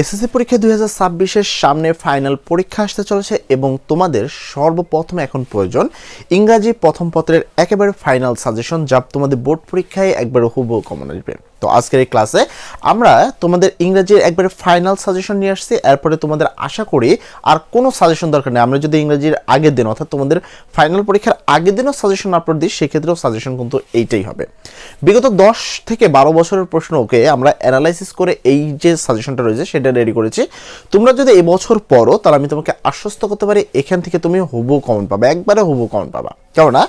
SSC পরীক্ষা 2026-এর সামনে final পরীক্ষা আসতে চলেছে এবং তোমাদের সর্বপ্রথমে এখন প্রয়োজন ইংরাজি প্রথম পত্রের একেবারে ফাইনাল সাজেশন, যা তোমাদের বোর্ড পরীক্ষায় একবারে হুবহু কমন আসবে। তো আজকের এই ক্লাসে আমরা তোমাদের ইংরাজির একবারে ফাইনাল সাজেশন নিয়ে আসছি। এরপরে তোমাদের আশা করি আর কোনো সাজেশন দরকার নেই। আমরা যদি ইংরাজির আগের দিন অর্থাৎ তোমাদের ফাইনাল পরীক্ষার আগের দিনও সাজেশন আপলোড দিই, সেক্ষেত্রেও সাজেশন কিন্তু এইটাই হবে। বিগত 10 থেকে 12 বছরের প্রশ্নকে আমরা অ্যানালাইসিস করে এই যে সাজেশনটা রয়েছে সেটা রেডি করেছি। তোমরা যদি এবছর পড়ো তাহলে আমি তোমাকে আশ্বস্ত করতে পারি এখান থেকে তুমি হুবহু কমন পাবে, একবারে হুবহু কমন পাবা। কেননা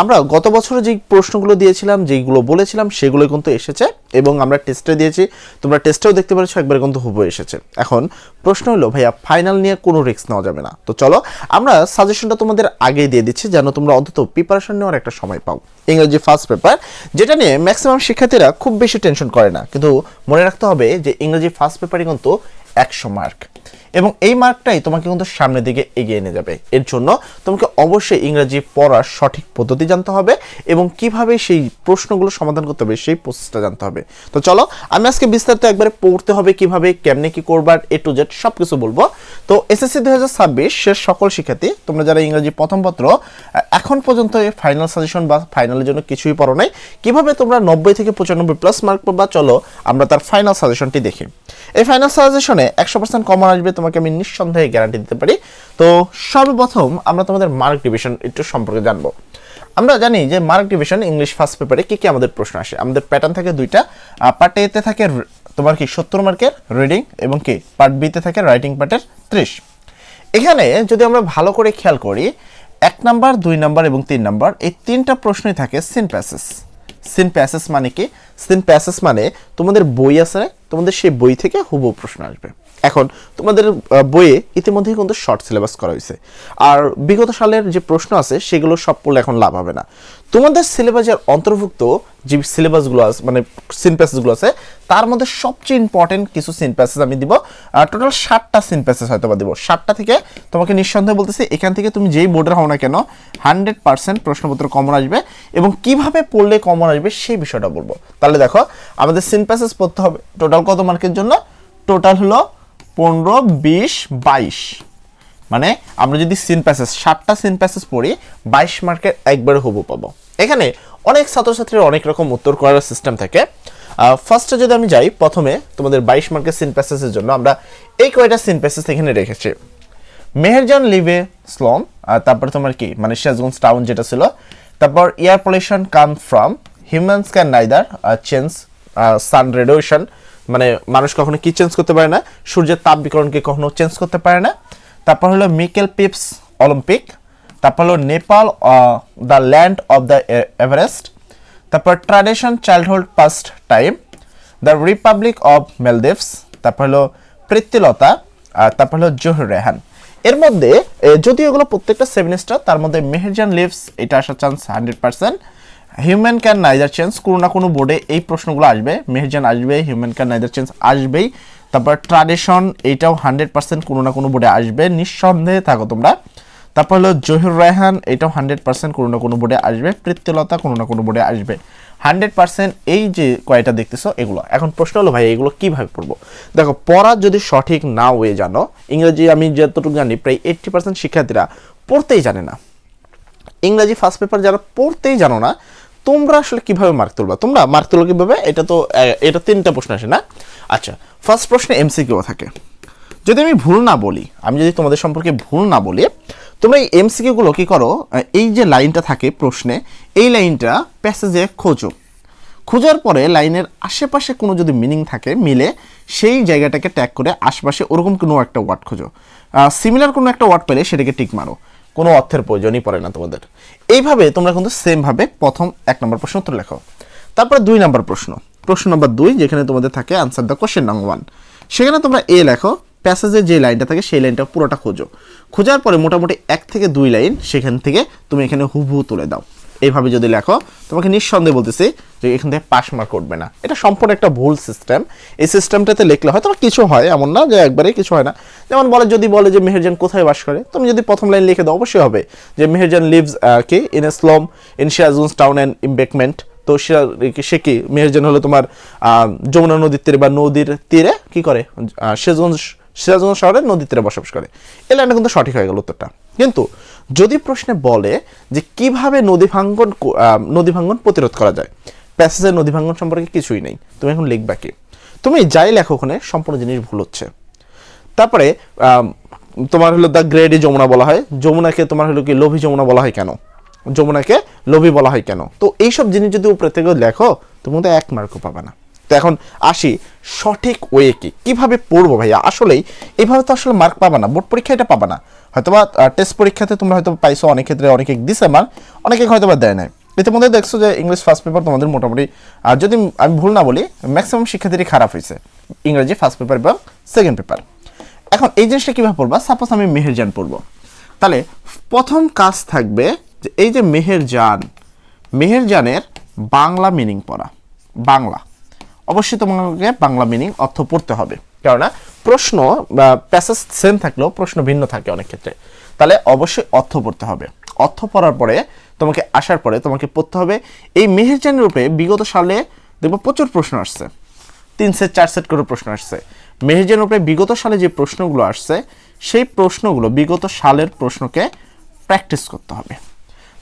আমরা গত বছরে যেই প্রশ্নগুলো দিয়েছিলাম, যেইগুলো বলেছিলাম, সেগুলো কিন্তু এসেছে এবং আমরা টেস্টে দিয়েছি, তোমরা টেস্টেও দেখতে পেরেছো একবারে কিন্তু হুবহু এসেছে। এখন প্রশ্ন হলো ভাইয়া ফাইনাল নিয়ে কোনো রিস্ক নেওয়া যাবে না। তো চলো আমরা সাজেশনটা তোমাদের আগে দিয়ে দিচ্ছি যেন তোমরা অন্তত প্রিপারেশন নেওয়ার একটা সময় পাও। ইংরেজি ফার্স্ট পেপার, যেটা নিয়ে ম্যাক্সিমাম শিক্ষার্থীরা খুব বেশি টেনশন করে না, কিন্তু মনে রাখতে হবে যে ইংরেজি ফার্স্ট পেপারই কিন্তু 100 মার্ক এবং এই মার্কটাই তোমাকে কিন্তু সামনের দিকে এগিয়ে নিয়ে যাবে। এর জন্য তোমাকে অবশ্যই ইংরেজি পড়ার সঠিক পদ্ধতি জানতে হবে এবং কিভাবে সেই প্রশ্নগুলো সমাধান করতে হবে সেই প্রসেসটা জানতে হবে। তো চলো আমি আজকে বিস্তারিত একবারে পড়তে হবে কিভাবে, কেমনে কি করবার, A to Z সব কিছু বলবো। তো এসএসসি 2026 শেষ সকল শিক্ষার্থী, তোমরা যারা ইংরেজি প্রথম পত্র এখন পর্যন্ত ফাইনাল সাজেশন বা ফাইনালের জন্য কিছুই পড়ো নাই, কিভাবে তোমরা 90 থেকে 95 প্লাস মার্ক পাবা, চলো আমরা তার ফাইনাল সাজেশনটি দেখি। এই ফাইনাল সাজেশনে 100% কমন আসবে, তোমাকে আমি নিঃসন্দেহে গ্যারান্টি দিতে পারি। তো সর্বপ্রথম আমরা তোমাদের মার্ক ডিভিশন একটু সম্পর্কে জানবো। আমরা জানি যে মার্ক ডিভিশন ইংলিশ ফার্স্ট পেপারে কি কি আমাদের প্রশ্ন আসে। আমাদের প্যাটার্ন থাকে দুইটা, পার্ট এতে থাকে তোমার কি 70 মার্কের রিডিং এবং কি পার্ট বিতে থাকে রাইটিং পার্টের 30। এখানে যদি আমরা ভালো করে খেয়াল করি 1 নাম্বার 2 নাম্বার এবং 3 নাম্বার এই তিনটা প্রশ্নই থাকে সিন প্যাসেজ। সিন প্যাসেজ মানে কি? সিন প্যাসেজ মানে তোমাদের বই আছে, তোমাদের সেই বই থেকে হুবহু প্রশ্ন আসবে। এখন তোমাদের বইয়ে ইতিমধ্যেই কিন্তু শর্ট সিলেবাস করা হয়েছে, আর বিগত সালের যে প্রশ্ন আছে সেগুলো সব পড়লে এখন লাভ হবে না। তোমাদের সিলেবাসের অন্তর্ভুক্ত যে সিলেবাসগুলো আছে মানে সিন প্যাসেজগুলো আছে, তার মধ্যে সবচেয়ে ইম্পর্টেন্ট কিছু সিন প্যাসেজ আমি দিব। টোটাল 7টা সিন প্যাসেজ হয়তো বা দিব। 7টা থেকে তোমাকে নিঃসন্দেহে বলতেছি এখান থেকে তুমি যেই বোর্ডের হও না কেন 100% প্রশ্নপত্র কমন আসবে এবং কিভাবে পড়লে কমন আসবে সেই বিষয়টা বলবো। তাহলে দেখো আমাদের সিন প্যাসেজ পড়তে হবে টোটাল কত মার্কের জন্য? টোটাল হলো 15, 20, 22। মানে আমরা যদি সিন প্যাসেজ 7টা সিন প্যাসেজ পড়ি 22 মার্কের একবারে হুবহু পাবো। এখানে অনেক ছাত্রছাত্রীর অনেক রকম উত্তর করার সিস্টেম থাকে। ফার্স্টে যদি আমি যাই, প্রথমে তোমাদের 22 মার্কের সিন প্যাসেজের জন্য আমরা এই কয়টা সিন প্যাসেজ এখানে রেখেছি। মেহেরজান লিভে স্লম, তারপর তোমার কি মানে সিরাজগঞ্জ টাউন যেটা ছিল, তারপর air pollution come from, humans can neither change sun radiation, মানে মানুষ কখনো কি চেঞ্জ করতে পারে না, সূর্যের তাপ বিকিরণকে কখনো চেঞ্জ করতে পারে না। তারপর হলো মিকেল পিপস অলিম্পিক, তারপর হলো Nepal the land of the Everest, তারপর tradition childhood pastime, the republic of Maldives, তারপর হলো প্রীতিলতা, তারপর হলো জহির রেহান। এর মধ্যে যদিও এগুলো প্রত্যেকটা 7 স্টার, তার মধ্যে মেহেরজান লিভস এটা আসার chance 100%। Human can neither change, কোনো না কোনো বোর্ডে এই প্রশ্নগুলো আসবে, মেহেরজান আসবে, হিউম্যান ক্যান নাইদার চেঞ্জ আসবেই। তারপর ট্র্যাডিশন এইটাও 100% কোনো না কোনো বোর্ডে আসবে, নিঃসন্দেহে থাকো তোমরা। তারপর হলো জহির রেহান, এটাও 100% কোনো না কোনো বোর্ডে আসবে। প্রীতিলতা কোনো না কোনো বোর্ডে আসবে 100%। এই যে কয়টা দেখতেছো এগুলো। এখন প্রশ্ন হলো ভাই এগুলো কিভাবে পড়বো? দেখো পড়া যদি সঠিক না হয়ে জানো, ইংরেজি আমি যতটুকু জানি প্রায় 80% শিক্ষার্থীরা পড়তেই জানে না। ইংরেজি ফার্স্ট পেপার যারা পড়তেই জানো না, তোমরা আসলে কিভাবে মার্ক তুলবা? তোমরা মার্ক তুলো কিভাবে? এটা 3টা প্রশ্ন আসে না? আচ্ছা, ফার্স্ট প্রশ্নে এমসিকিউ থাকে। যদি আমি ভুল না বলি, আমি যদি তোমাদের সম্পর্কে ভুল না বলি, তোমরা এই এমসিকিউগুলো কি করো, এই যে লাইনটা থাকে প্রশ্নে, এই লাইনটা প্যাসেজে খোঁজো। খোঁজার পরে লাইনের আশেপাশে কোনো যদি মিনিং থাকে মিলে, সেই জায়গাটাকে ট্যাগ করে আশেপাশে ওরকম কোনো একটা ওয়ার্ড খোঁজো। সিমিলার কোনো একটা ওয়ার্ড পেলে সেটাকে টিক মারো, কোনো অর্থের প্রয়োজনই পড়ে না তোমাদের। এইভাবে তোমরা কিন্তু সেমভাবে প্রথম 1 নম্বর প্রশ্ন উত্তর লেখো। তারপরে 2 নম্বর প্রশ্ন নম্বর 2, যেখানে তোমাদের থাকে আনসার দ্য কোশ্চেন নাম্বার 1, সেখানে তোমরা এ লেখো, প্যাসেজের যে লাইনটা থাকে সেই লাইনটা পুরোটা খোঁজো। খোঁজার পরে মোটামুটি 1 থেকে 2 লাইন সেখান থেকে তুমি এখানে হুবহু তুলে দাও। এইভাবে যদি লেখো তোমাকে নিঃসন্দেহে বলতেছি যে এখান থেকে পাস মার্ক উঠবে না। এটা সম্পূর্ণ একটা ভুল সিস্টেম। এই সিস্টেমটাতে লিখলে হয়তো কিছু হয়, এমন না যে একবারে কিছু হয় না। যেমন যদি বলে যে মেহেরজান কোথায় বাস করে, তুমি যদি প্রথম লাইন লিখে দাও অবশ্যই হবে যে Meherjan lives in a slum in Sirajganj town and embankment. তো সে কি মেহেরজান হলো তোমার যমুনা নদীর তীরে বা নদীর তীরে কি করে, সিরাজগঞ্জ শহরের নদীর তীরে বসবাস করে। এই লাইনটা কিন্তু সঠিক হয়ে গেল উত্তরটা। কিন্তু যদি প্রশ্নে বলে যে কিভাবে নদী ভাঙ্গন প্রতিরোধ করা যায়, প্যাসেজের নদী ভাঙ্গন সম্পর্কে কিছুই নেই, তুমি এখন লিখবা কি? তুমি যাই লেখো ওখানে সম্পূর্ণ জিনিস ভুল হচ্ছে। তারপরে তোমার হলো দ্য গ্রেডি যমুনা বলা হয়, যমুনাকে তোমার হলো কি লোভী যমুনা বলা হয় কেন, যমুনাকে লোভী বলা হয় কেন? তো এইসব জিনিস যদি উপরে থেকে লেখো তুমি কিন্তু 1 মার্কও পাবে না। তো এখন আসি সঠিক ওয়ে কি, কিভাবে পড়বো ভাইয়া? আসলেই এইভাবে তো আসলে মার্ক পাবা না, বোর্ড পরীক্ষা এটা পাবা না। হয়তোবা টেস্ট পরীক্ষাতে তোমরা হয়তো পাইছো, অনেক ক্ষেত্রে অনেকে দিছে মার্ক, অনেকে হয়তোবা দেয় নাই। ইতিমধ্যে দেখছো যে ইংলিশ ফার্স্ট পেপার তোমাদের মোটামুটি, আর যদি আমি ভুল না বলি, ম্যাক্সিমাম শিক্ষার্থীরই খারাপ হয়েছে ইংরেজি ফার্স্ট পেপার এবং সেকেন্ড পেপার। এখন এই জিনিসটা কীভাবে পড়বা? সাপোজ আমি মেহেরজান পড়বো, তাহলে প্রথম কাজ থাকবে যে এই যে মেহেরজানের বাংলা মিনিং পড়া। বাংলা অবশ্যই তোমাকে বাংলা মিনিং অর্থ পড়তে হবে, কেননা প্রশ্ন বা প্যাসেজ সেম থাকলেও প্রশ্ন ভিন্ন থাকে অনেক ক্ষেত্রে। তাহলে অবশ্যই অর্থ পড়তে হবে। অর্থ পড়ার পরে তোমাকে আসার পরে তোমাকে পড়তে হবে এই মেহেরজানের রূপে বিগত সালে দেখবো প্রচুর প্রশ্ন আসছে, 3 সেট 4 সেট করে প্রশ্ন আসছে। মেহেরজানের রূপে বিগত সালে যে প্রশ্নগুলো আসছে সেই প্রশ্নগুলো বিগত সালের প্রশ্নকে প্র্যাকটিস করতে হবে।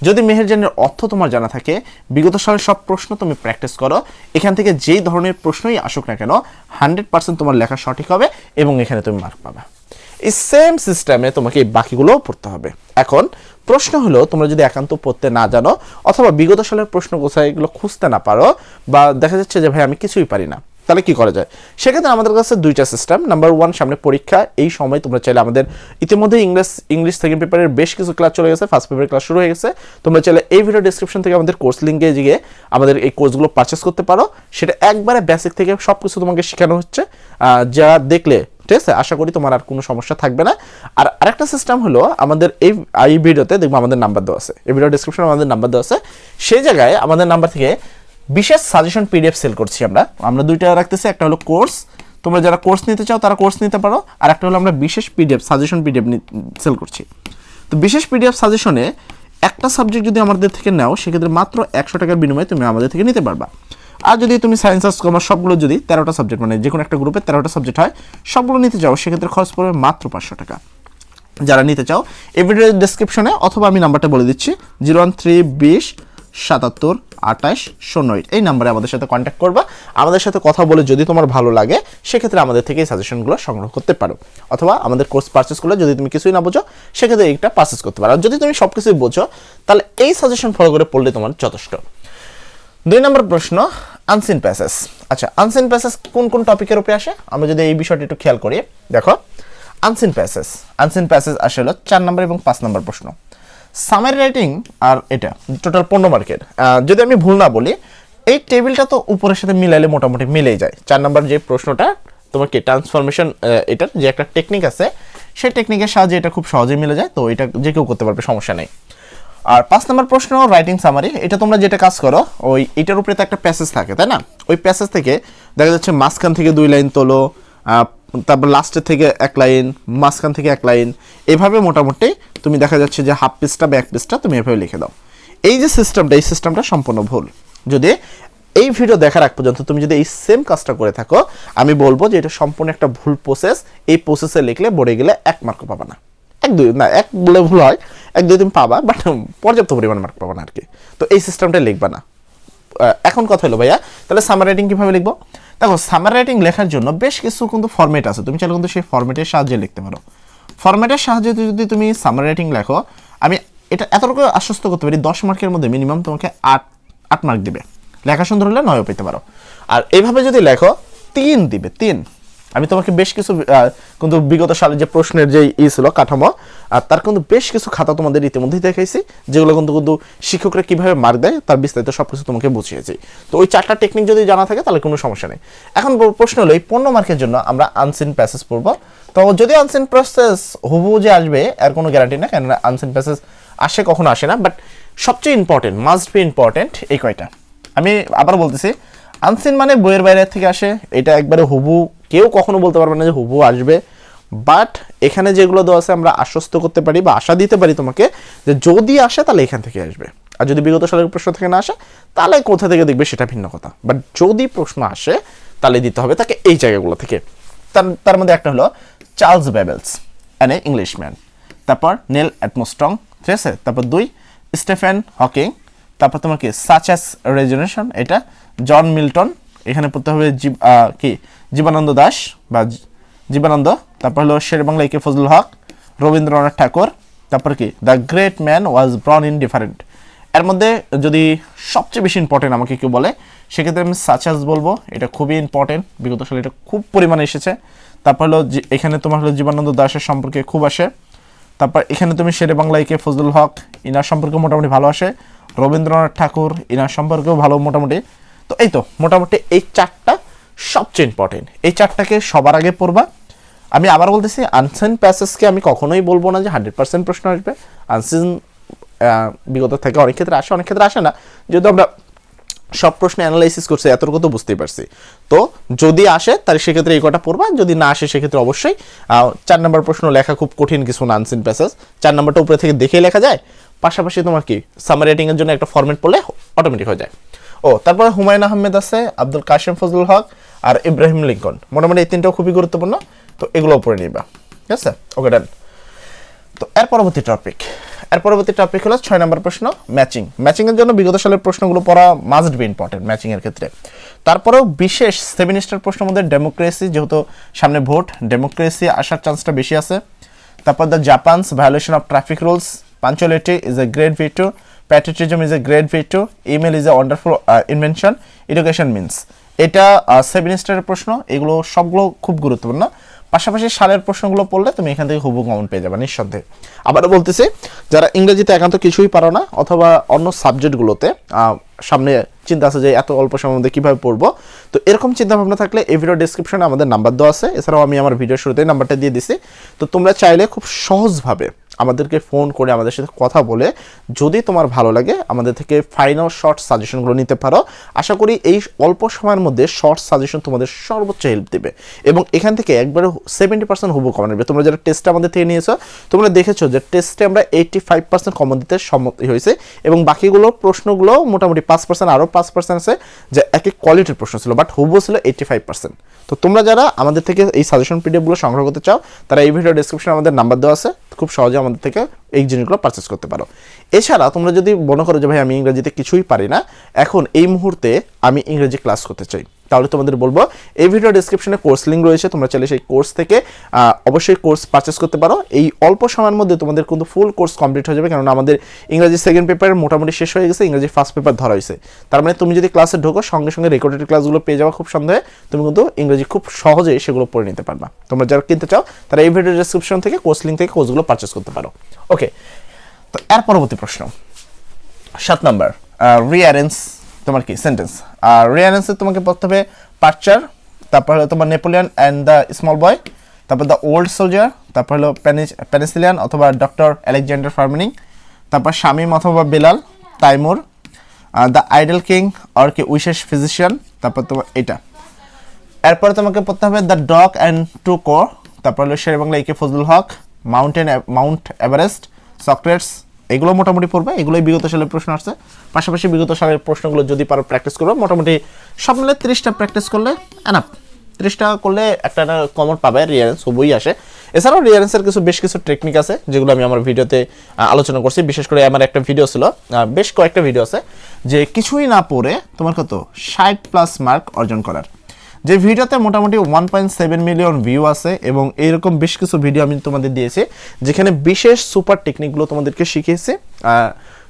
যদি মেহেরজানের অর্থ তোমার জানা থাকে, বিগত সালের সব প্রশ্ন তুমি প্র্যাকটিস করো, এখান থেকে যেই ধরনের প্রশ্নই আসুক না কেন 100% তোমার লেখা সঠিক হবে এবং এখানে তুমি মার্ক পাবে। এই সেম সিস্টেমে তোমাকে এই বাকিগুলোও পড়তে হবে। এখন প্রশ্ন হলো, তোমরা যদি একান্ত পড়তে না জানো অথবা বিগত সালের প্রশ্ন কোথায় এগুলো খুঁজতে না পারো, বা দেখা যাচ্ছে যে ভাই আমি কিছুই পারি না, তাহলে কি করা যায়? সেক্ষেত্রে আমাদের কাছে 2টা সিস্টেম। নাম্বার 1, সামনে পরীক্ষা, এই সময় তোমরা চাইলে আমাদের ইতিমধ্যে ইংলিশ সেকেন্ড পেপারের বেশ কিছু ক্লাস চলে গেছে, ফার্স্ট পেপারের ক্লাস শুরু হয়ে গেছে। তোমরা চাইলে এই ভিডিও ডেসক্রিপশন থেকে আমাদের কোর্স লিঙ্কে গিয়ে আমাদের এই কোর্সগুলো পারচেস করতে পারো। সেটা একবারে বেসিক থেকে সব কিছু তোমাকে শেখানো হচ্ছে, যা দেখলে ঠিক আছে আশা করি তোমার আর কোনো সমস্যা থাকবে না। আর আরেকটা সিস্টেম হলো, আমাদের এই ভিডিওতে দেখবো আমাদের নাম্বার দেওয়া আছে, এই ভিডিও ডেসক্রিপশনে আমাদের নাম্বার দেওয়া আছে, সেই জায়গায় আমাদের নাম্বার থেকে বিশেষ সাজেশন পিডিএফ সেল করছি আমরা 2টা রাখতেছি। একটা হলো কোর্স, তোমরা যারা কোর্স নিতে চাও তারা কোর্স নিতে পারো, আর একটা হলো আমরা বিশেষ পিডিএফ সাজেশন পিডিএফ সেল করছি। তো বিশেষ পিডিএফ সাজেশনে একটা সাবজেক্ট যদি আমাদের থেকে নাও সেক্ষেত্রে মাত্র 100 টাকার বিনিময়ে তুমি আমাদের থেকে নিতে পারবা। আর যদি তুমি সায়েন্স আর্টস কমার্স সবগুলো যদি 13টা সাবজেক্ট, মানে যে কোনো একটা গ্রুপে 13টা সাবজেক্ট হয়, সবগুলো নিতে চাও সেক্ষেত্রে খরচ পড়বে মাত্র 500 টাকা। যারা নিতে চাও এই ভিডিওর ডেসক্রিপশনে অথবা আমি নাম্বারটা বলে দিচ্ছি 01320772808, এই নাম্বারে আমাদের সাথে কন্ট্যাক্ট করবা। আমাদের সাথে কথা বলে যদি তোমার ভালো লাগে সেক্ষেত্রে আমাদের থেকে এই সাজেশনগুলো সংগ্রহ করতে পারো, অথবা আমাদের কোর্স পারচেস করলে যদি তুমি কিছুই না বোঝো সেক্ষেত্রে এইটা পারচেস করতে পারো। আর যদি তুমি সব কিছুই বোঝো তাহলে এই সাজেশন ফলো করে পড়লে তোমার যথেষ্ট। 2 নম্বর প্রশ্ন, আনসিন প্যাসেজ। আচ্ছা, আনসিন প্যাসেজ কোন কোন টপিকের উপরে আসে আমরা যদি এই বিষয়টা একটু খেয়াল করি, দেখো আনসিন প্যাসেজ আসে হলো 4 নম্বর এবং 5 নম্বর প্রশ্ন। সামারি রাইটিং আর এটা টোটাল 15 মার্কের। যদি আমি ভুল না বলি এই টেবিলটা তো উপরের সাথে মিলাইলে মোটামুটি মিলেই যায়। 4 নম্বর যে প্রশ্নটা তোমাকে ট্রান্সফরমেশন, এটার যে একটা টেকনিক আছে সেই টেকনিকের সাহায্যে এটা খুব সহজেই মিলে যায়, তো এটা যে কেউ করতে পারবে, সমস্যা নেই। আর 5 নম্বর প্রশ্ন রাইটিং সামারি, এটা তোমরা যেটা কাজ করো ওই এটার উপরে তো একটা প্যাসেজ থাকে তাই না, ওই প্যাসেজ থেকে দেখা যাচ্ছে মাঝখান থেকে 2 লাইন তোলো, তারপর লাস্টের থেকে 1 লাইন, মাঝখান থেকে 1 লাইন, এভাবে মোটামুটি তুমি দেখা যাচ্ছে যে হাফ পেজটা বা 1 পেজটা তুমি এভাবে লিখে দাও। এই যে সিস্টেমটা, এই সিস্টেমটা সম্পূর্ণ ভুল। যদি এই ভিডিও দেখার আগ পর্যন্ত তুমি যদি এই সেম কাজটা করে থাকো আমি বলবো যে এটা সম্পূর্ণ একটা ভুল প্রসেস। এই প্রসেসে লিখলে বোর্ডে গেলে 1 মার্কও পাবা না, 1-2 না, 1 বলে ভুল হয়, 1-2 তুমি পাবা, বাট পর্যাপ্ত পরিমাণ মার্ক পাবা না আর কি। তো এই সিস্টেমটা লিখবা না। এখন কথা হলো ভাইয়া তাহলে সামারি রাইটিং কীভাবে লিখবো? দেখো সামারি রাইটিং লেখার জন্য বেশ কিছু কিন্তু ফরম্যাট আছে, তুমি চাইলে কিন্তু সেই ফরম্যাটের সাহায্যে লিখতে পারো। ফরম্যাটের সাহায্যে যদি তুমি সামারি রাইটিং লেখো, আমি এটা এতটুকু আশ্বস্ত করতে পারি 10 মার্কের মধ্যে মিনিমাম তোমাকে 8 মার্ক দিবে, লেখা সুন্দর হলে 9ও পেতে পারো। আর এইভাবে যদি লেখো 3 দিবে, 3। আমি তোমাকে বেশ কিছু কিন্তু বিগত সালে যে প্রশ্নের যে ছিল কাঠামো, আর তার কিন্তু বেশ কিছু খাতা তোমাদের ইতিমধ্যেই দেখাইছি, যেগুলো কিন্তু শিক্ষকরা কীভাবে মার্ক দেয় তার বিস্তারিত সব কিছু তোমাকে বুঝিয়েছি। তো ওই 4টা টেকনিক যদি জানা থাকে তাহলে কোনো সমস্যা নেই। এখন প্রশ্ন হলো এই 15 মার্কের জন্য আমরা আনসিন প্যাসেজ পড়বো। তো যদি আনসিন প্যাসেজ হুবহু যে আসবে এর কোনো গ্যারান্টি না, কেননা আনসিন প্যাসেজ আসে কখনো আসে না, বাট সবচেয়ে ইম্পর্টেন্ট, মাস্ট বি ইম্পর্টেন্ট এই কয়টা। আমি আবার বলতেছি, আনসিন মানে বইয়ের বাইরে থেকে আসে, এটা একবারে হুবহু কেউ কখনো বলতে পারবে না যে হুবহু আসবে, বাট এখানে যেগুলো দেওয়া আছে আমরা আশ্বস্ত করতে পারি বা আশা দিতে পারি তোমাকে যে যদি আসে তাহলে এখান থেকে আসবে। আর যদি বিগত সালের প্রশ্ন থেকে না আসে তাহলে কোথা থেকে দেখবে সেটা ভিন্ন কথা, বাট যদি প্রশ্ন আসে তাহলে দিতে হবে তাকে এই জায়গাগুলো থেকে। তার মধ্যে একটা হলো চার্লস বেবেলস অ্যান এ ইংলিশম্যান, তারপর নেল অ্যাটমস্ট্রং, ঠিক আছে, তারপর 2 স্টিফেন হকিং, তারপর তোমার কি সাচেস রেজনেশন, এটা জন মিল্টন, এখানে পড়তে হবে কি জীবনানন্দ দাশ বা জীবনানন্দ, তারপর হলো শের বাংলা একে ফজলুল হক, রবীন্দ্রনাথ ঠাকুর, তারপর কি the great man was born in different. এর মধ্যে যদি সবচেয়ে বেশি ইম্পর্টেন্ট আমাকে কেউ বলে সেক্ষেত্রে আমি সাচাস বলবো, এটা খুবই ইম্পর্টেন্ট, বিগত সালে এটা খুব পরিমাণে এসেছে। তারপর হলো এখানে তোমার হলো জীবনানন্দ দাশের সম্পর্কে খুব আসে, তারপর এখানে তুমি শেরে বাংলা একে ফজলুল হক ইনার সম্পর্কে মোটামুটি ভালো আসে, রবীন্দ্রনাথ ঠাকুর ইনার সম্পর্কেও ভালো মোটামুটি। তো এই তো মোটামুটি এই 4টা সবচেয়ে ইম্পর্টেন্ট, এই 4টাকে সবার আগে পড়বা। আমি আবার বলতেছি আনসিন প্যাসেজকে আমি কখনোই বলবো না যে 100% প্রশ্ন আসবে, আনসিন বিগত থেকে অনেক ক্ষেত্রে আসে অনেক ক্ষেত্রে আসে না, যেহেতু আমরা সব প্রশ্ন অ্যানালাইসিস করছি এতটুকু তো বুঝতেই পারছি। তো যদি আসে তাহলে সেক্ষেত্রে এই কটা পড়বা, যদি না আসে সেক্ষেত্রে অবশ্যই 4 নম্বর প্রশ্ন লেখা খুব কঠিন কিছু না, আনসিন প্যাসেজ 4 নম্বরটা উপরে থেকে দেখেই লেখা যায়, পাশাপাশি তোমার কি সামারি রাইটিং এর জন্য একটা ফরম্যাট পড়লে অটোমেটিক হয়ে যায়। তারপরে হুমায়ুন আহমেদ আছে, আব্দুল কাসেম ফজলুল হক আর ইব্রাহিম লিঙ্কন, মোটামুটি এই 3টাও খুবই গুরুত্বপূর্ণ, তো এগুলো পড়ে নিবা, ঠিক আছে, ওকে ডান। তো এর পরবর্তী টপিক হলো 6 নম্বর প্রশ্ন ম্যাচিং এর জন্য বিগত সালের প্রশ্নগুলো পড়া মাস্ট বি ইম্পর্টেন্ট ম্যাচিং এর ক্ষেত্রে। তারপরেও বিশেষ 7 স্টার প্রশ্নের মধ্যে ডেমোক্রেসি, যেহেতু সামনে ভোট, ডেমোক্রেসি আসার চান্সটা বেশি আছে। তারপর the জাপানস violation of traffic rules, punctuality is a great V2, patriotism is a great V2, email is a wonderful invention, education means. এটা 7 স্টারের প্রশ্ন, এগুলো সবগুলো খুব গুরুত্বপূর্ণ। পাশাপাশি সালের প্রশ্নগুলো পড়লে তুমি এখান থেকে হুবহু কমন পেয়ে যাবে নিঃসন্দেহে। আবারও বলতেছি যারা ইংরেজিতে একান্ত কিছুই পারো না অথবা অন্য সাবজেক্টগুলোতে সামনে চিন্তা আছে যে এত অল্প সময়ের মধ্যে কীভাবে পড়বো, তো এরকম চিন্তা ভাবনা থাকলে এই ভিডিও ডিসক্রিপশনে আমাদের নাম্বার দেওয়া আছে, এছাড়াও আমি আমার ভিডিও শুরুতেই নাম্বারটা দিয়ে দিছি। তো তোমরা চাইলে খুব সহজভাবে আমাদেরকে ফোন করে আমাদের সাথে কথা বলে যদি তোমার ভালো লাগে আমাদের থেকে ফাইনাল শর্ট সাজেশনগুলো নিতে পারো। আশা করি এই অল্প সময়ের মধ্যে শর্ট সাজেশন তোমাদের সর্বোচ্চ হেল্প দেবে এবং এখান থেকে একবারে 70% হুবহু কমন নেবে। তোমরা যারা টেস্টটা আমাদের থেকে নিয়েছো তোমরা দেখেছো যে টেস্টে আমরা 85% কমন দিতে সম্মতি হয়েছে এবং বাকিগুলো প্রশ্নগুলো মোটামুটি 5% আরও 5% আছে যে এক এক কোয়ালিটির প্রশ্ন ছিল, বাট হুবহু ছিল 85%। তো তোমরা যারা আমাদের থেকে এই সাজেশন পিডিএফগুলো সংগ্রহ করতে চাও তারা এই ভিডিও ডেসক্রিপশনে আমাদের নাম্বার দেওয়া আছে, খুব সহজে আমাদের থেকে এই জিনিসগুলো পারচেস করতে পারো। এছাড়া তোমরা যদি মনে করো যে ভাই আমি ইংরেজিতে কিছুই পারি না, এখন এই মুহূর্তে আমি ইংরেজি ক্লাস করতে চাই, তাহলে তোমাদের বলবো এই ভিডিও ডেসক্রিপশনে কোর্স লিঙ্ক রয়েছে, তোমরা চাইলে সেই কোর্স থেকে অবশ্যই কোর্স পারচেস করতে পারো। এই অল্প সময়ের মধ্যে তোমাদের কিন্তু ফুল কোর্স কমপ্লিট হয়ে যাবে, কারণ আমাদের ইংরেজি সেকেন্ড পেপার মোটামুটি শেষ হয়ে গেছে, ইংরেজি ফার্স্ট পেপার ধরা হয়েছে। তার মানে তুমি যদি ক্লাসে ঢোকো সঙ্গে সঙ্গে রেকর্ডেড ক্লাসগুলো পেয়ে যাওয়া খুব সন্দেহে, তুমি কিন্তু ইংরেজি খুব সহজেই সেগুলো পড়ে নিতে পারবা। তোমরা যারা কিনতে চাও তারা এই ভিডিও ডেসক্রিপশন থেকে কোর্স লিঙ্ক থেকে কোর্সগুলো পারচেস করতে পারো। ওকে, তো এর পরবর্তী প্রশ্ন 7 নাম্বার রিঅ্যারেঞ্জ তোমার কি সেন্টেন্স। আর রিঅ্যারেঞ্জে তোমাকে পড়তে হবে পার্চার, তারপর হলো তোমার নেপোলিয়ন অ্যান্ড দ্য স্মল বয়, তারপর দ্য ওল্ড সোলজার, তারপর হলো পেনিসিলিয়ান অথবা ডক্টর আলেকজান্ডার ফার্মিনিং, তারপর শামিম অথবা Belal, Taimur, the idol king or কি উইশেস ফিজিশিয়ান, তারপর তোমার এটা। এরপরে তোমাকে পড়তে হবে দ্য ডগ অ্যান্ড টু কো, তারপর হলো শের বাংলা একে ফজলুল হক, মাউন্ট এভারেস্ট, সক্রেটস, এগুলো মোটামুটি পড়বে, এগুলোই বিগত সালের প্রশ্ন আসছে। পাশাপাশি বিগত সালের প্রশ্নগুলো যদি পারো প্র্যাকটিস করবে, মোটামুটি সব মিলে 30টা প্র্যাকটিস করলে এনাফ, 30টা করলে একটা কমন পাবে, রিয়ারেন্স হবই আসে। এছাড়াও রিয়ারেন্সের বেশ কিছু টেকনিক আছে যেগুলো আমি আমার ভিডিওতে আলোচনা করছি, বিশেষ করে আমার একটা ভিডিও ছিল, বেশ কয়েকটা ভিডিও আছে যে কিছুই না পড়ে তোমার কত 60+ মার্ক অর্জন করার, যে ভিডিওতে মোটামুটি 1.7 মিলিয়ন ভিউ আছে এবং এইরকম বেশ কিছু ভিডিও আমি তোমাদের দিয়েছি যেখানে বিশেষ সুপার টেকনিকগুলো তোমাদেরকে শিখিয়েছি।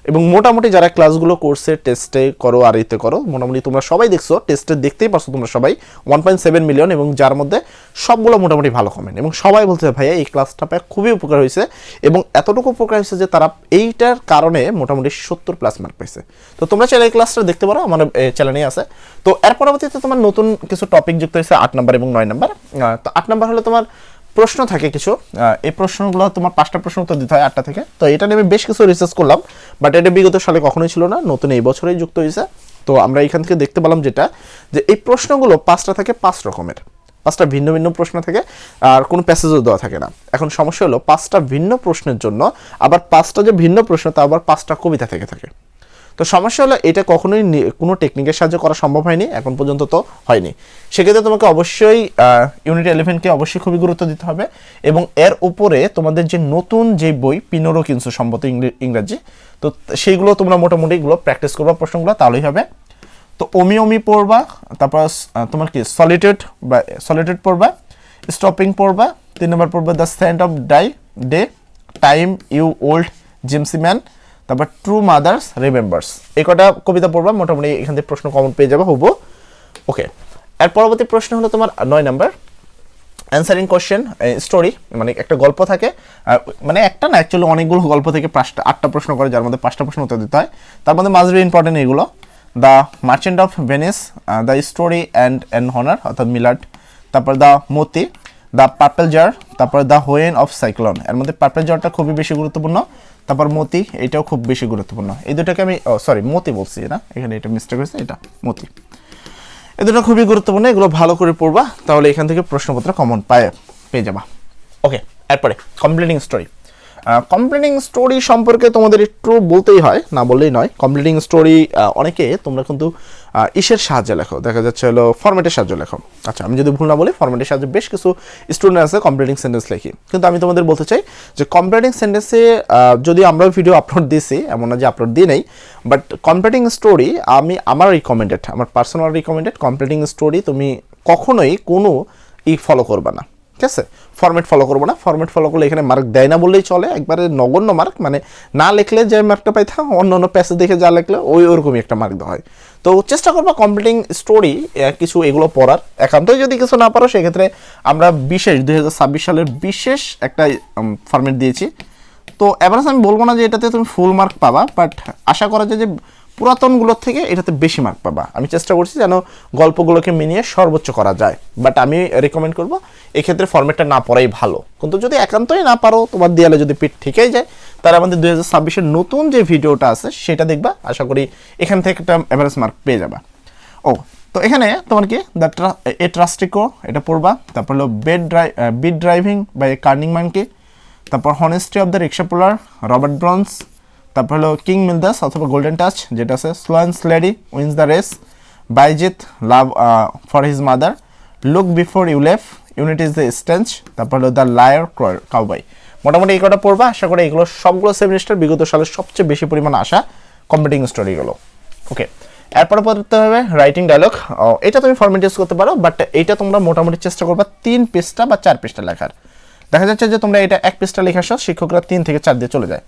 এবং মোটামুটি যারা ক্লাসগুলো করছে টেস্টে করো আর এতে করো, মোটামুটি তোমরা সবাই দেখছো, টেস্টে দেখতেই পারছো তোমরা সবাই 1.7 মিলিয়ন, এবং যার মধ্যে সবগুলো মোটামুটি ভালো কমেন্ট, এবং সবাই বলছে ভাইয়া এই ক্লাসটা পায় খুবই উপকার হয়েছে, এবং এতটুকু উপকার হয়েছে যে তারা এইটার কারণে মোটামুটি 70+ মার্ক পাইছে। তো তোমরা চাইলে এই ক্লাসটা দেখতে পারো, আমার চ্যানেলেই আছে। তো এর পরবর্তীতে তোমার নতুন কিছু টপিক যুক্ত হয়েছে 8 নাম্বার এবং 9 নাম্বার। তো 8 নাম্বার হলো তোমার প্রশ্ন থাকে কিছু, এই প্রশ্নগুলো তোমার 5টা প্রশ্ন উত্তর দিতে হয় 8টা থেকে। তো এটা নিয়ে বেশ কিছু রিসার্চ করলাম, বাট এটা বিগত সালে কখনোই ছিল না, নতুন এই বছরেই যুক্ত হয়েছে। তো আমরা এখান থেকে দেখতে পেলাম যেটা, যে এই প্রশ্নগুলো 5টা থেকে 5 রকমের, 5টা ভিন্ন ভিন্ন প্রশ্ন থেকে, আর কোনো প্যাসেজও দেওয়া থাকে না। এখন সমস্যা হলো 5টা ভিন্ন প্রশ্নের জন্য আবার 5টা যে ভিন্ন প্রশ্ন তা আবার 5টা কবিতা থেকে থাকে। তো সমস্যা হলো এটা কখনোই কোনো টেকনিকের সাহায্যে করা সম্ভব হয়নি, এখন পর্যন্ত তো হয়নি। সেক্ষেত্রে তোমাকে অবশ্যই ইউনিট 11কে অবশ্যই খুবই গুরুত্ব দিতে হবে, এবং এর উপরে তোমাদের যে নতুন যে বই পিনোরো কিনসো সম্ভবত ইংরাজি, তো সেইগুলো তোমরা মোটামুটি এগুলো প্র্যাকটিস করবা প্রশ্নগুলো, তাহলেই হবে। তো ওমি পড়বা, তারপর তোমার কি সলিটেড পড়বা, স্টপিং পড়বা, 3 নম্বর পড়বা the scent of day, time you old gypsy man, তারপর ট্রু মাদার্স রিমেম্বার্স। এই কটা কবিতা পড়বা, মোটামুটি এখান থেকে প্রশ্ন কমন পেয়ে যাবে হবো। ওকে, এর পরবর্তী প্রশ্ন হলো তোমার 9 নম্বর অ্যান্সারিং কোশ্চেন স্টোরি, মানে একটা গল্প থাকে, মানে একটা না অ্যাকচুয়ালি অনেকগুলো গল্প থেকে 8টা প্রশ্ন করে, যার মধ্যে 5টা প্রশ্ন উত্তর দিতে হয়। তার মধ্যে মাস্ট বি ইম্পর্টেন্ট এগুলো: the merchant of Venice, the story and honour অর্থাৎ মিলাড, তারপর দ্য মতি, দ্য পার্পল জার, তারপর দ্য হোয়েন অফ সাইক্লোন। এর মধ্যে পার্পল জারটা খুবই বেশি গুরুত্বপূর্ণ, তারপর মতি এটাও খুব বেশি গুরুত্বপূর্ণ। এই দুটাকে আমি মতি বলছি না, এখানে এটা মিস্টেক হয়েছে, এটা মতি। এই দুটো খুবই গুরুত্বপূর্ণ, এগুলো ভালো করে পড়বা, তাহলে এখান থেকে প্রশ্নপত্র কমন পেয়ে যাবা। ওকে, এরপরে কমপ্লিটিং স্টোরি সম্পর্কে তোমাদের একটু বলতেই হয়, না বললেই নয়। কমপ্লিটিং স্টোরি অনেকে তোমরা কিন্তু ইসের সাহায্যে লেখো, দেখা যাচ্ছে হলো ফরম্যাটের সাহায্যে লেখো। আচ্ছা, আমি যদি ভুল না বলি ফরম্যাটের সাহায্যে বেশ কিছু স্টুডেন্ট আছে কমপ্লিটিং সেন্টেন্স লেখি, কিন্তু আমি তোমাদের বলতে চাই যে কমপ্লিটিং সেন্টেন্সে যদি আমরা ভিডিও আপলোড দিয়েছি, এমন না যে আপলোড দিই নেই, বাট কমপ্লিটিং স্টোরি আমার পার্সোনাল রিকমেন্ডেড কমপ্লিটিং স্টোরি তুমি কখনোই কোনো ফলো করবে না, ঠিক আছে? ফরম্যাট ফলো করবো না, ফরম্যাট ফলো করলে এখানে মার্ক দেয় না বললেই চলে, একবারে নগণ্য মার্ক, মানে না লিখলে যে মার্কটা পাইতাম অন্য প্যাসেজ দেখে যা লিখলে ওরকমই একটা মার্ক দেওয়া হয়। তো চেষ্টা করবো কমপ্লিটিং স্টোরি কিছু এগুলো পড়ার, একান্তই যদি কিছু না পারো সেক্ষেত্রে আমরা 2026 সালের বিশেষ একটা ফরম্যাট দিয়েছি। তো এভারেজ আমি বলবো না যে এটাতে তুমি ফুল মার্ক পাবা, বাট আশা করা যায় যে পুরাতনগুলোর থেকে এটাতে বেশি মার্ক পাবা। আমি চেষ্টা করছি যেন গল্পগুলোকে মিলিয়ে সর্বোচ্চ করা যায়, বাট আমি রেকমেন্ড করবো এক্ষেত্রে ফরম্যাটটা না পড়াই ভালো। কিন্তু যদি একান্তই না পারো, তোমার দেয়ালে যদি পিঠ ঠিকই যায়, তাহলে আমাদের 2026-এর নতুন যে ভিডিওটা আছে সেটা দেখবা, আশা করি এখান থেকে একটা এভারেজ মার্ক পেয়ে যাবা। তো এখানে তোমার কি এ ট্রাস্টিকো এটা পড়বা, তারপর হলো বিট ড্রাইভিং বাই কার্নিং ম্যানকে, তারপর honesty of the rickshaw puller Robert Burns, তারপর হলো কিং মিলদাস অথবা গোল্ডেন টাচ যেটা আছে, slow and steady wins the race, Bayazid love for his mother, look before you leap, unity is the strength, তারপর হলো দ্য লায়ার কাউবয়। মোটামুটি এই কটা পড়বা, আশা করি এগুলো সবগুলো সেমিস্টার বিগত সালের সবচেয়ে বেশি পরিমাণ আসা কম্পিটিং স্টোরিগুলো। ওকে, এরপরে পড়তে হবে রাইটিং ডায়লগ। এটা তুমি ফরম্যাট ইউজ করতে পারো, বাট এইটা তোমরা মোটামুটি চেষ্টা করবা 3 পৃষ্ঠা বা 4 পৃষ্ঠা লেখার। দেখা যাচ্ছে যে তোমরা এটা 1 পৃষ্ঠা লেখা আসো, শিক্ষকরা 3 থেকে 4 দিয়ে চলে যায়।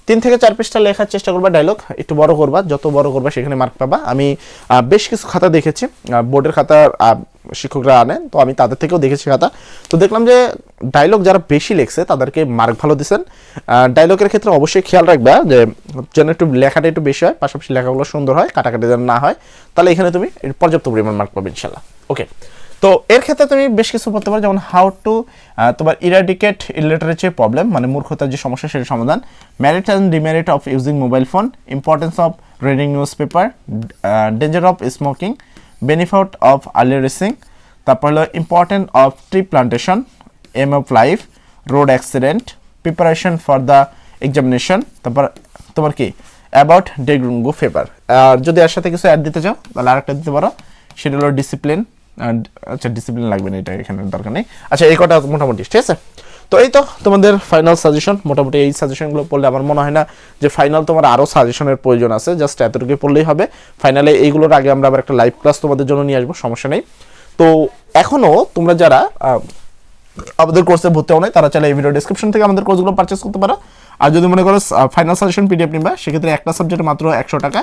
3 থেকে 4 পৃষ্ঠা লেখার চেষ্টা করবা, ডায়লগ একটু বড় করবা, যত বড় করবা সেখানে মার্ক পাবা। আমি বেশ কিছু খাতা দেখেছি, বোর্ডের খাতা শিক্ষকরা আনেন, তো আমি তাদের থেকেও দেখেছি খাতা, তো দেখলাম যে ডায়লগ যারা বেশি লিখছে তাদেরকে মার্ক ভালো দিচ্ছেন। ডায়লগের ক্ষেত্রে অবশ্যই খেয়াল রাখবা যে যেন একটু লেখাটা একটু বেশি হয়, পাশাপাশি লেখাগুলো সুন্দর হয়, কাটাকাটি যেন না হয়, তাহলে এখানে তুমি পর্যাপ্ত পরিমাণ মার্ক পাবে ইনশাল্লাহ। ওকে, তো এর ক্ষেত্রে তুমি বেশ কিছু পড়তে পারো, যেমন হাউ টু তোমার ইরাডিকেট ইলিটারেসি প্রবলেম, মানে মূর্খতার যে সমস্যা সেটার সমাধান, merit and demerit of using mobile phone, importance of reading news paper, danger of smoking, benefit of early rising, তারপর হলো important of tree plantation, aim of life, road accident, preparation for the examination, তারপর তোমার কি about dengue fever. আর যদি এর সাথে কিছু add দিতে চাও তাহলে আরেকটা দিতে পারো, সেটা হলো ডিসিপ্লিন। আচ্ছা, ডিসিপ্লিন লাগবে না, এটা এখানে দরকার নেই। আচ্ছা, এই কটা মোটামুটি ঠিক আছে। তো এই তো তোমাদের ফাইনাল সাজেশন। মোটামুটি এই সাজেশনগুলো পড়লে আমার মনে হয় না যে ফাইনাল তোমার আরও সাজেশনের প্রয়োজন আছে, জাস্ট এতটুকু পড়লেই হবে। ফাইনালে এইগুলোর আগে আমরা আবার একটা লাইভ ক্লাস তোমাদের জন্য নিয়ে আসবো, সমস্যা নেই। তো এখনও তোমরা যারা আমাদের কোর্সে ভর্তি হও নাই, তারা চাইলে এই ভিডিও ডিসক্রিপশন থেকে আমাদের কোর্সগুলো পারচেস করতে পারো। আর যদি মনে করো ফাইনাল সাজেশন পিডিএফ নিবা, সেক্ষেত্রে একটা সাবজেক্টে মাত্র 100 টাকা,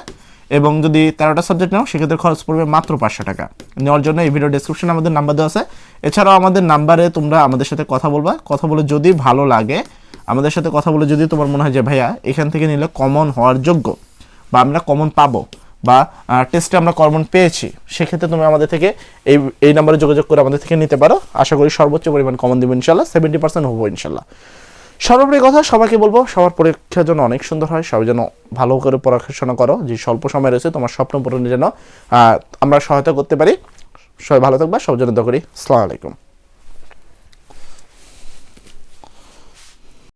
এবং যদি 13টা সাবজেক্ট নাও সেক্ষেত্রে খরচ পড়বে মাত্র 500 টাকা। নেওয়ার জন্য এই ভিডিও ডিসক্রিপশনে আমাদের নাম্বার দেওয়া আছে। এছাড়াও আমাদের নাম্বারে তোমরা আমাদের সাথে কথা বলবা, কথা বলে যদি ভালো লাগে আমাদের সাথে কথা বলে যদি তোমার মনে হয় যে ভাইয়া এখান থেকে নিলে কমন হওয়ার যোগ্য, বা আমরা কমন পাবো, বা টেস্টে আমরা কমন পেয়েছি, সেক্ষেত্রে তুমি আমাদের থেকে এই নাম্বারে যোগাযোগ করে আমাদের থেকে নিতে পারো। আশা করি সর্বোচ্চ পরিমাণ কমন দেবো ইনশাল্লাহ, 70% হবো ইনশাল্লাহ। সর্বোপরি কথা, সবাইকে বলবো সবার পরীক্ষার জন্য অনেক সুন্দর হয়, সবাই যেন ভালো করে পড়াশোনা করো, যে স্বল্প সময় রয়েছে তোমার স্বপ্ন পূরণের জন্য আমরা সহায়তা করতে পারি। সবাই ভালো থাকবা, সবার জন্য দোয়া করি। আসসালামু আলাইকুম।